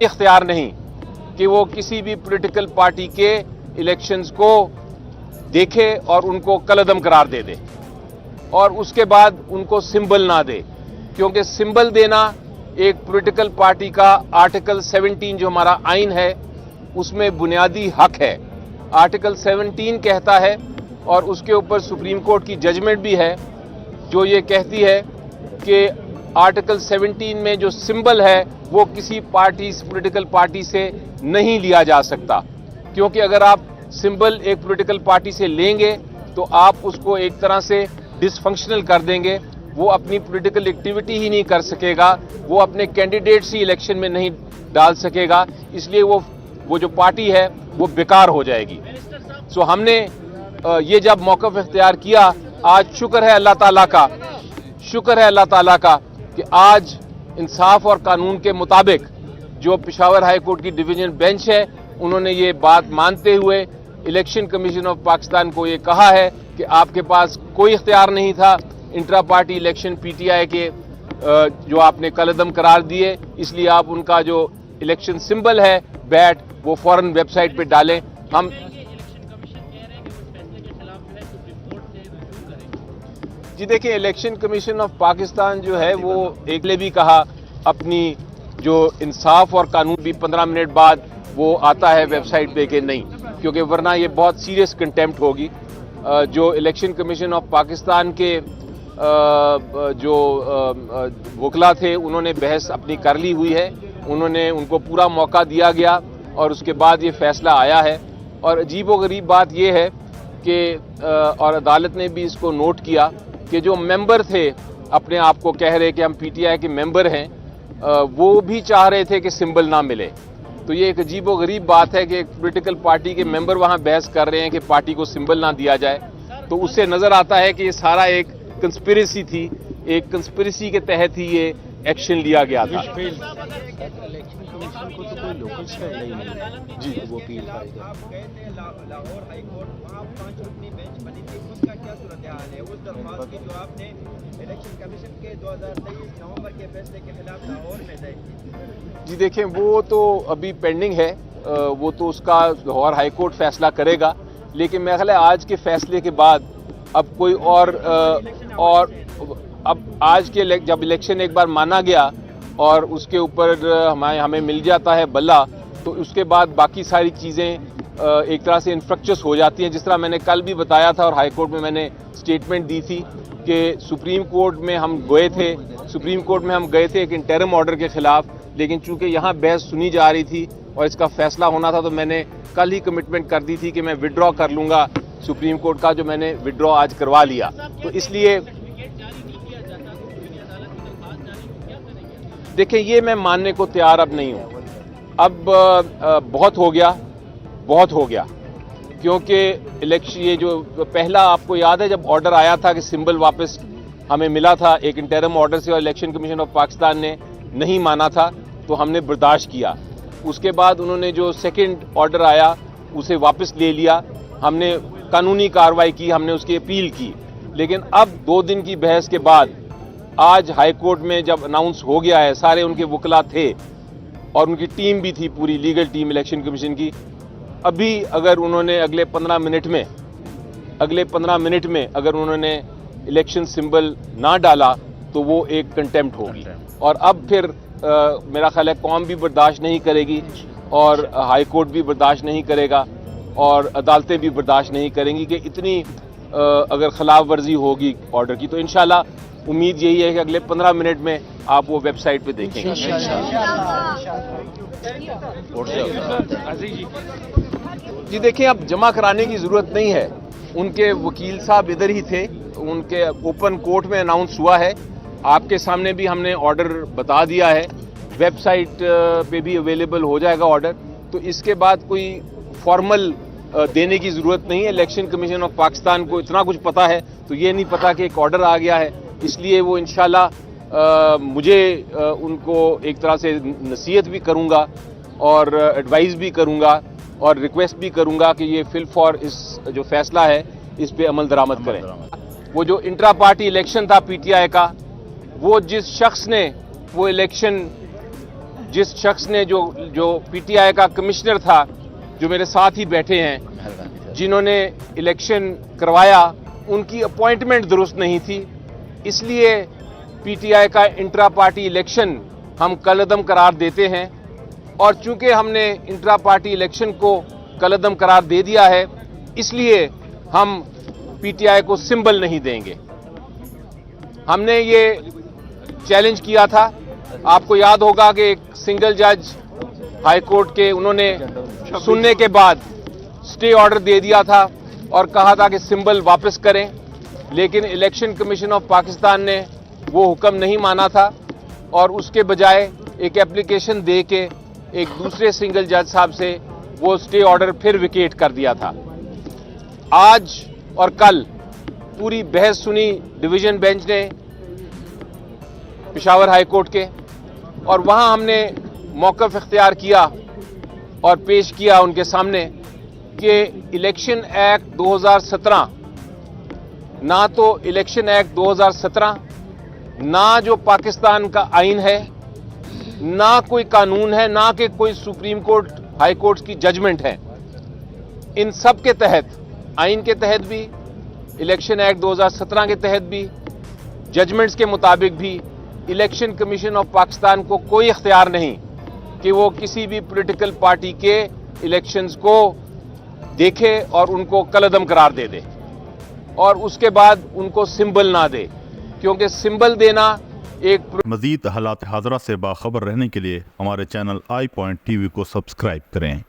इख्तियार नहीं कि वो किसी भी पॉलिटिकल पार्टी के इलेक्शंस को देखे और उनको कलअदम करार दे दे और उसके बाद उनको सिंबल ना दे, क्योंकि सिंबल देना एक पॉलिटिकल पार्टी का आर्टिकल 17 जो हमारा आइन है उसमें बुनियादी हक है। आर्टिकल 17 कहता है और उसके ऊपर सुप्रीम कोर्ट की जजमेंट भी है जो ये कहती है कि आर्टिकल 17 में जो सिंबल है वो किसी पार्टी पॉलिटिकल पार्टी से नहीं लिया जा सकता, क्योंकि अगर आप सिंबल एक पॉलिटिकल पार्टी से लेंगे तो आप उसको एक तरह से डिसफंक्शनल कर देंगे, वो अपनी पॉलिटिकल एक्टिविटी ही नहीं कर सकेगा, वो अपने कैंडिडेट्स ही इलेक्शन में नहीं डाल सकेगा, इसलिए वो जो पार्टी है वो बेकार हो जाएगी। सो हमने ये जब मौक़िफ़ इख्तियार किया, आज शुक्र है अल्लाह ताला का कि आज इंसाफ और कानून के मुताबिक जो पेशावर हाई कोर्ट की डिवीजन बेंच है उन्होंने ये बात मानते हुए इलेक्शन कमीशन ऑफ पाकिस्तान को ये कहा है कि आपके पास कोई इख्तियार नहीं था इंट्रा पार्टी इलेक्शन पीटीआई के जो आपने कलअदम करार दिए, इसलिए आप उनका जो इलेक्शन सिंबल है बैट वो फौरन वेबसाइट पे डालें। हम जी देखिए, इलेक्शन कमीशन ऑफ पाकिस्तान जो है वो एक ले भी कहा अपनी जो इंसाफ और कानून भी 15 मिनट बाद वो आता है वेबसाइट पे कि नहीं, क्योंकि वरना ये बहुत सीरियस कंटेम्प्ट होगी। जो इलेक्शन कमीशन ऑफ पाकिस्तान के जो वकला थे उन्होंने बहस अपनी कर ली हुई है, उनको पूरा मौका दिया गया और उसके बाद ये फैसला आया है। और अजीबोगरीब बात ये है कि और अदालत ने भी इसको नोट किया कि जो मेंबर थे अपने आप को कह रहे कि हम पीटीआई के मेंबर हैं, वो भी चाह रहे थे कि सिंबल ना मिले। तो ये एक अजीबोगरीब बात है कि एक पॉलिटिकल पार्टी के मेंबर वहाँ बहस कर रहे हैं कि पार्टी को सिंबल ना दिया जाए, तो उससे नज़र आता है कि ये सारा एक कंस्पिरेसी थी, एक कंस्पिरेसी के तहत ही ये एक्शन लिया गया था। इलेक्शन कमीशन को तो कोई लोकल स्टाइल नहीं जी वो अपील लाहौर हाई कोर्ट वहाँ 5 रुकनी बेंच बनी थी, उसका क्या सूरत हाल है? उस दरख्वास्त की जो आपने इलेक्शन कमीशन के 2023 नवंबर के फैसले के खिलाफ लाहौर में दी थी। जी देखें, वो तो अभी पेंडिंग है, वो तो उसका लाहौर हाई कोर्ट फैसला करेगा, लेकिन मेरा ख्याल है आज के फैसले के बाद अब कोई और अब आज के जब इलेक्शन एक बार माना गया और उसके ऊपर हमें मिल जाता है बल्ला, तो उसके बाद बाकी सारी चीज़ें एक तरह से इन्फ्रक्चर्स हो जाती हैं। जिस तरह मैंने कल भी बताया था और हाई कोर्ट में मैंने स्टेटमेंट दी थी कि सुप्रीम कोर्ट में हम गए थे एक इंटरिम ऑर्डर के खिलाफ, लेकिन चूंकि यहाँ बहस सुनी जा रही थी और इसका फैसला होना था, तो मैंने कल ही कमिटमेंट कर दी थी कि मैं विड्रॉ कर लूँगा सुप्रीम कोर्ट का, जो मैंने विड्रॉ आज करवा लिया। तो इसलिए देखिए, ये मैं मानने को तैयार अब नहीं हूँ। अब बहुत हो गया, क्योंकि इलेक्शन ये जो पहला आपको याद है जब ऑर्डर आया था कि सिंबल वापस हमें मिला था एक इंटरिम ऑर्डर से और इलेक्शन कमीशन ऑफ पाकिस्तान ने नहीं माना था, तो हमने बर्दाश्त किया। उसके बाद उन्होंने जो सेकंड ऑर्डर आया उसे वापस ले लिया, हमने कानूनी कार्रवाई की, हमने उसकी अपील की। लेकिन अब 2 दिन की बहस के बाद आज हाई कोर्ट में जब अनाउंस हो गया है, सारे उनके वकला थे और उनकी टीम भी थी, पूरी लीगल टीम इलेक्शन कमीशन की, अभी अगर उन्होंने अगले 15 मिनट में अगर उन्होंने इलेक्शन सिंबल ना डाला तो वो एक कंटेम्प्ट होगी। और अब फिर मेरा ख्याल है कौम भी बर्दाश्त नहीं करेगी और हाई कोर्ट भी बर्दाश्त नहीं करेगा और अदालतें भी बर्दाश्त नहीं करेंगी कि इतनी अगर खिलाफ वर्जी होगी ऑर्डर की। तो इंशाल्लाह उम्मीद यही है कि अगले 15 मिनट में आप वो वेबसाइट पे देखेंगे। जी देखिए, अब जमा कराने की ज़रूरत नहीं है, उनके वकील साहब इधर ही थे, उनके ओपन कोर्ट में अनाउंस हुआ है, आपके सामने भी हमने ऑर्डर बता दिया है, वेबसाइट पे भी अवेलेबल हो जाएगा ऑर्डर। तो इसके बाद कोई फॉर्मल देने की ज़रूरत नहीं है। इलेक्शन कमीशन ऑफ पाकिस्तान को इतना कुछ पता है, तो ये नहीं पता कि एक ऑर्डर आ गया है, इसलिए वो इंशाल्लाह मुझे उनको एक तरह से नसीहत भी करूँगा और एडवाइस भी करूँगा और रिक्वेस्ट भी करूँगा कि ये फिल फॉर इस जो फैसला है इस पे अमल दरामद करें। वो जो इंट्रा पार्टी इलेक्शन था पीटीआई का, वो जिस शख्स ने वो इलेक्शन जिस शख्स ने जो पीटीआई का कमिश्नर था, जो मेरे साथ ही बैठे हैं, जिन्होंने इलेक्शन करवाया, उनकी अपॉइंटमेंट दुरुस्त नहीं थी। इसलिए पीटीआई का इंट्रा पार्टी इलेक्शन हम कलअदम करार देते हैं। और चूंकि हमने इंट्रा पार्टी इलेक्शन को कलअदम करार दे दिया है, इसलिए हम पीटीआई को सिंबल नहीं देंगे। हमने ये चैलेंज किया था। आपको याद होगा कि एक सिंगल जज हाई कोर्ट के, उन्होंने सुनने के बाद स्टे ऑर्डर दे दिया था और कहा था कि सिंबल वापस करें, लेकिन इलेक्शन कमीशन ऑफ पाकिस्तान ने वो हुक्म नहीं माना था और उसके बजाय एक एप्लीकेशन दे के एक दूसरे सिंगल जज साहब से वो स्टे ऑर्डर फिर विकेट कर दिया था। आज और कल पूरी बहस सुनी डिवीजन बेंच ने पेशावर हाई कोर्ट के, और वहां हमने मौक़िफ़ इख्तियार किया और पेश किया उनके सामने कि इलेक्शन एक्ट 2017, ना तो इलेक्शन एक्ट 2017, ना जो पाकिस्तान का आइन है, ना कोई कानून है, ना कि कोई सुप्रीम कोर्ट हाई कोर्ट की जजमेंट है, इन सब के तहत, आइन के तहत भी, इलेक्शन एक्ट 2017 के तहत भी, जजमेंट्स के मुताबिक भी, इलेक्शन कमीशन ऑफ पाकिस्तान को कोई इख्तियार नहीं कि वो किसी भी पॉलिटिकल पार्टी के इलेक्शंस को देखे और उनको कलअदम करार दे और उसके बाद उनको सिंबल ना दे, क्योंकि सिंबल देना एक मज़ीद हालात हाज़रा से बाखबर रहने के लिए हमारे चैनल आई पॉइंट टीवी को सब्सक्राइब करें।